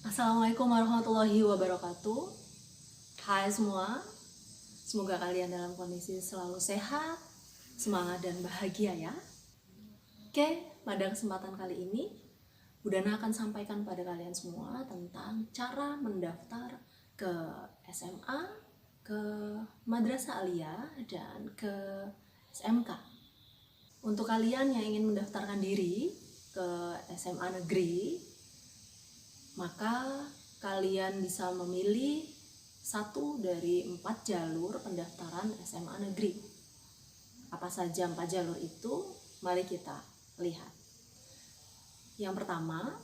Assalamualaikum warahmatullahi wabarakatuh. Hai semua, semoga kalian dalam kondisi selalu sehat, semangat dan bahagia ya. Oke, pada kesempatan kali ini Budana akan sampaikan pada kalian semua tentang cara mendaftar ke SMA, ke Madrasah Aliyah, dan ke SMK. Untuk kalian yang ingin mendaftarkan diri ke SMA negeri, maka kalian bisa memilih satu dari 4 jalur pendaftaran SMA negeri. Apa saja 4 jalur itu? Mari kita lihat. Yang pertama,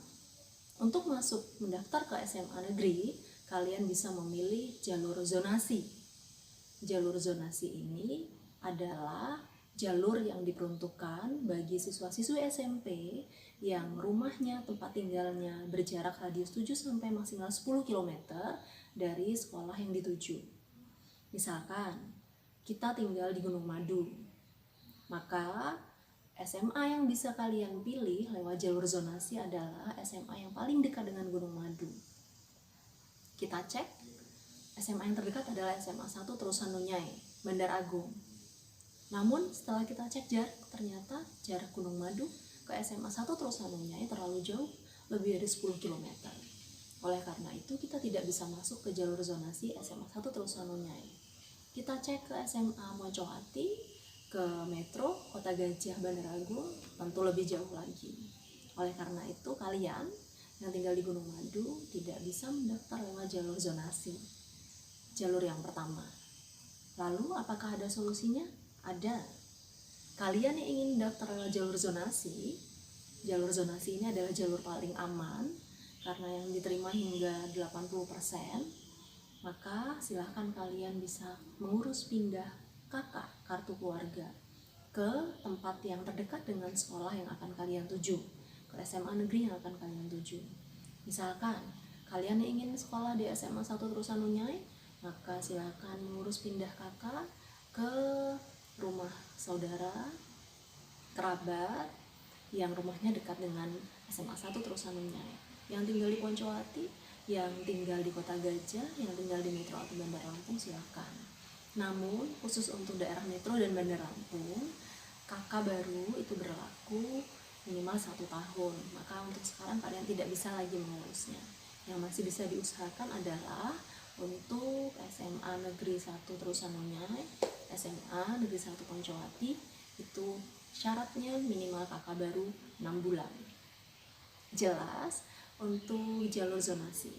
untuk masuk mendaftar ke SMA negeri, kalian bisa memilih jalur zonasi. Jalur zonasi ini adalah jalur yang diperuntukkan bagi siswa-siswi SMP yang rumahnya, tempat tinggalnya berjarak radius 7 sampai maksimal 10 km dari sekolah yang dituju. Misalkan kita tinggal di Gunung Madu, maka SMA yang bisa kalian pilih lewat jalur zonasi adalah SMA yang paling dekat dengan Gunung Madu. Kita cek, SMA yang terdekat adalah SMA 1 Terusan Nunyai, Bandar Agung. Namun setelah kita cek jarak, ternyata jarak Gunung Madu ke SMA 1 Terusan Nunyai terlalu jauh, lebih dari 10 km. Oleh karena itu kita tidak bisa masuk ke jalur zonasi SMA 1 Terusan Nunyai. Kita cek ke SMA Mojokerto, ke Metro Kota Gajah Bandar Agung, tentu lebih jauh lagi. Oleh karena itu kalian yang tinggal di Gunung Madu tidak bisa mendaftar lewat jalur zonasi. Jalur yang pertama. Lalu apakah ada solusinya? Ada. Kalian yang ingin mendaftar lewat jalur zonasi ini adalah jalur paling aman karena yang diterima hingga 80%. Maka silahkan kalian bisa mengurus pindah KK, kartu keluarga, ke tempat yang terdekat dengan sekolah yang akan kalian tuju, ke SMA negeri yang akan kalian tuju. Misalkan kalian ingin sekolah di SMA 1 Terusan Nunyai, maka silahkan mengurus pindah KK ke rumah saudara, kerabat yang rumahnya dekat dengan SMA 1 Terusan Nunyai, yang tinggal di Poncowati, yang tinggal di Kota Gajah, yang tinggal di Metro atau Bandar Lampung, silahkan. Namun khusus untuk daerah Metro dan Bandar Lampung, KK baru itu berlaku minimal 1 tahun. Maka untuk sekarang kalian tidak bisa lagi mengurusnya. Yang masih bisa diusahakan adalah untuk SMA Negeri 1 Terusan Nunyai, SMA Negeri 1 Poncowati, itu syaratnya minimal KK baru 6 bulan. Jelas untuk jalur zonasi.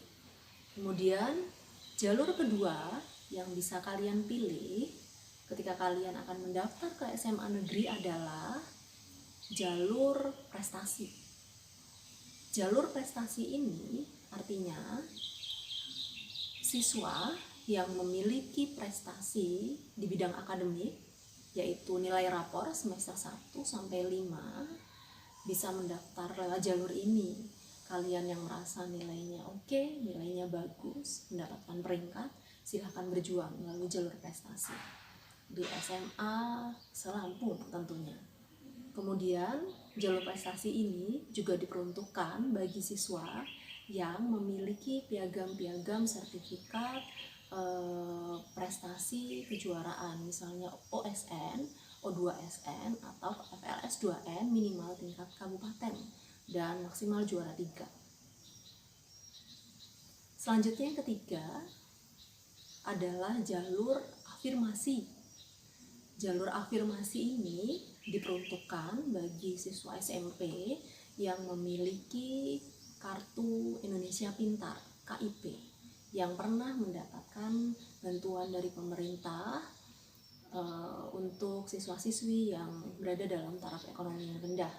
Kemudian jalur kedua yang bisa kalian pilih ketika kalian akan mendaftar ke SMA negeri adalah jalur prestasi. Jalur prestasi ini artinya siswa yang memiliki prestasi di bidang akademik, yaitu nilai rapor semester 1 sampai 5, bisa mendaftar lewat jalur ini. Kalian yang merasa nilainya oke, nilainya bagus, mendapatkan peringkat, silahkan berjuang melalui jalur prestasi di SMA Selampung tentunya. Kemudian jalur prestasi ini juga diperuntukkan bagi siswa yang memiliki piagam-piagam sertifikat prestasi kejuaraan, misalnya OSN, O2SN atau FLS 2N minimal tingkat kabupaten dan maksimal juara 3. Selanjutnya yang ketiga adalah jalur afirmasi. Jalur afirmasi ini diperuntukkan bagi siswa SMP yang memiliki Kartu Indonesia Pintar (KIP) yang pernah mendapatkan bantuan dari pemerintah untuk siswa-siswi yang berada dalam taraf ekonomi yang rendah.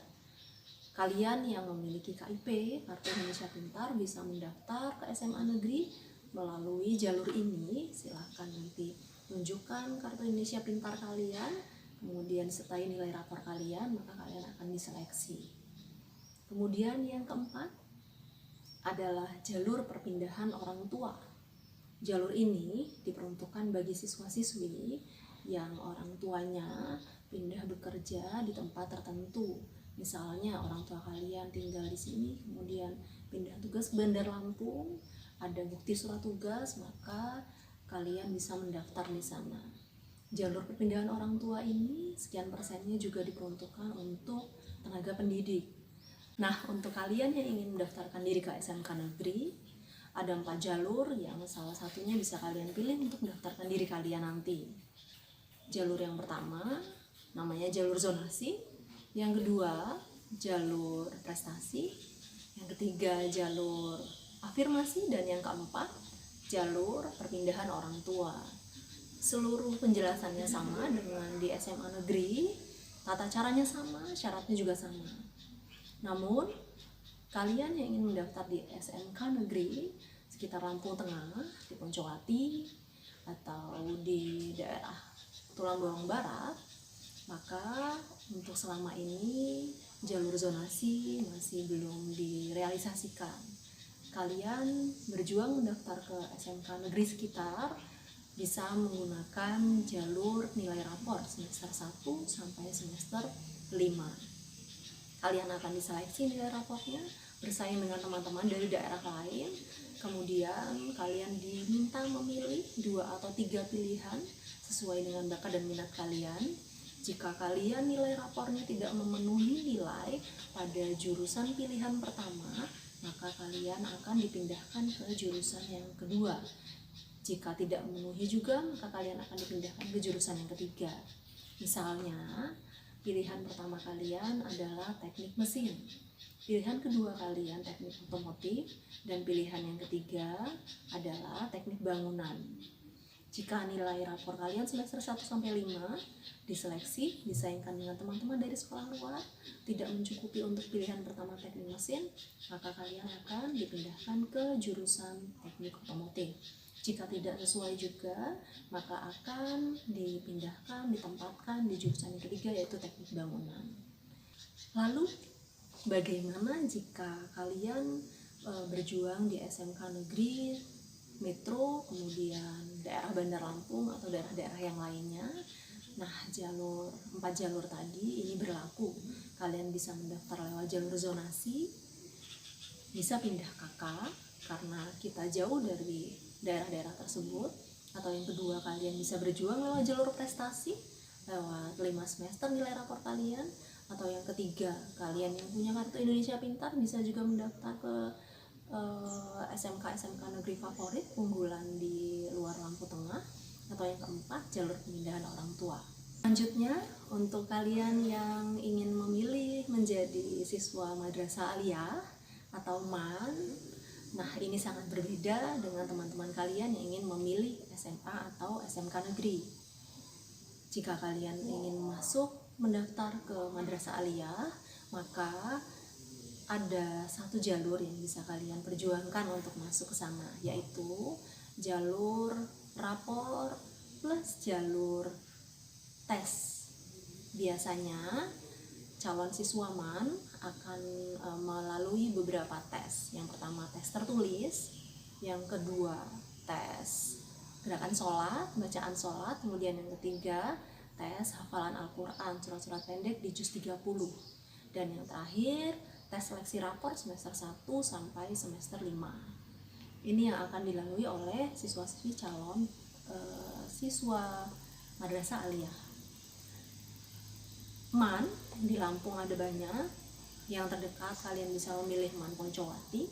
Kalian yang memiliki KIP, Kartu Indonesia Pintar, bisa mendaftar ke SMA negeri melalui jalur ini. Silahkan nanti tunjukkan Kartu Indonesia Pintar kalian, kemudian sertai nilai rapor kalian, maka kalian akan diseleksi. Kemudian yang keempat adalah jalur perpindahan orang tua. Jalur ini diperuntukkan bagi siswa-siswi yang orang tuanya pindah bekerja di tempat tertentu. Misalnya orang tua kalian tinggal di sini, kemudian pindah tugas ke Bandar Lampung, ada bukti surat tugas, maka kalian bisa mendaftar di sana. Jalur perpindahan orang tua ini sekian persennya juga diperuntukkan untuk tenaga pendidik. Nah, untuk kalian yang ingin mendaftarkan diri ke SMK negeri, ada 4 jalur yang salah satunya bisa kalian pilih untuk mendaftarkan diri kalian nanti. Jalur yang pertama namanya jalur zonasi, yang kedua jalur prestasi, yang ketiga jalur afirmasi, dan yang keempat jalur perpindahan orang tua. Seluruh penjelasannya sama dengan di SMA negeri, tata caranya sama, syaratnya juga sama. Namun kalian yang ingin mendaftar di SMK negeri sekitar Lampung Tengah, di Poncowati, atau di daerah Tulang Bawang Barat, maka untuk selama ini jalur zonasi masih belum direalisasikan. Kalian berjuang mendaftar ke SMK negeri sekitar bisa menggunakan jalur nilai rapor semester 1 sampai semester 5. Kalian akan diseleksi nilai raportnya, bersaing dengan teman-teman dari daerah lain. Kemudian kalian diminta memilih 2 atau 3 pilihan sesuai dengan bakat dan minat kalian. Jika kalian nilai rapornya tidak memenuhi nilai pada jurusan pilihan pertama, maka kalian akan dipindahkan ke jurusan yang kedua. Jika tidak memenuhi juga, maka kalian akan dipindahkan ke jurusan yang ketiga. Misalnya, pilihan pertama kalian adalah teknik mesin, pilihan kedua kalian teknik otomotif, dan pilihan yang ketiga adalah teknik bangunan. Jika nilai rapor kalian semester 1-5 diseleksi, disaingkan dengan teman-teman dari sekolah luar, tidak mencukupi untuk pilihan pertama teknik mesin, maka kalian akan dipindahkan ke jurusan teknik otomotif. Jika tidak sesuai juga, maka akan ditempatkan di jurusan yang ketiga, yaitu teknik bangunan. Lalu, bagaimana jika kalian berjuang di SMK negeri, metro, kemudian daerah Bandar Lampung atau daerah-daerah yang lainnya? Nah, 4 jalur tadi ini berlaku. Kalian bisa mendaftar lewat jalur zonasi, bisa pindah kakak karena kita jauh dari daerah-daerah tersebut, atau yang kedua kalian bisa berjuang lewat jalur prestasi, lewat 5 semester nilai rapor kalian, atau yang ketiga kalian yang punya kartu Indonesia Pintar bisa juga mendaftar ke SMK negeri favorit unggulan di luar Lampung Tengah, atau yang keempat jalur pemindahan orang tua. Selanjutnya, untuk kalian yang ingin memilih menjadi siswa Madrasah Aliyah atau MAN, nah ini sangat berbeda dengan teman-teman kalian yang ingin memilih SMA atau SMK negeri. Jika kalian ingin mendaftar ke Madrasah Aliyah, maka ada 1 jalur yang bisa kalian perjuangkan untuk masuk ke sana, yaitu jalur rapor plus jalur tes. Biasanya calon siswa MAN akan melalui beberapa tes. Yang pertama tes tertulis, yang kedua tes gerakan sholat, bacaan sholat, kemudian yang ketiga tes hafalan Al-Quran, surat-surat pendek di juz 30, dan yang terakhir tes seleksi rapor semester 1 sampai semester 5. Ini yang akan dilalui oleh siswa-siswi calon siswa Madrasah Aliyah. MAN di Lampung ada banyak. Yang terdekat kalian bisa memilih MAN Poncowati,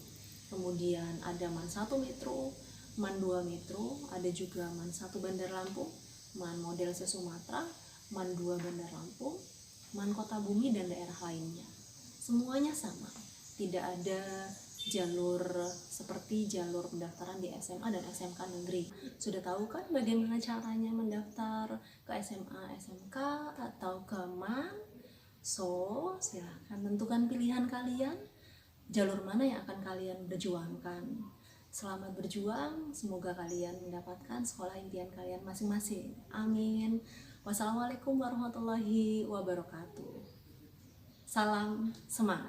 kemudian ada MAN 1 Metro, MAN 2 Metro, ada juga MAN 1 Bandar Lampung, MAN Model se-Sumatera, MAN 2 Bandar Lampung, MAN Kota Bumi, dan daerah lainnya. Semuanya sama, tidak ada jalur seperti jalur pendaftaran di SMA dan SMK negeri. Sudah tahu kan bagaimana caranya mendaftar ke SMA, SMK, atau ke MAN? So, silahkan tentukan pilihan kalian, jalur mana yang akan kalian berjuangkan. Selamat berjuang, semoga kalian mendapatkan sekolah impian kalian masing-masing. Amin. Wassalamualaikum warahmatullahi wabarakatuh. Salam semangat.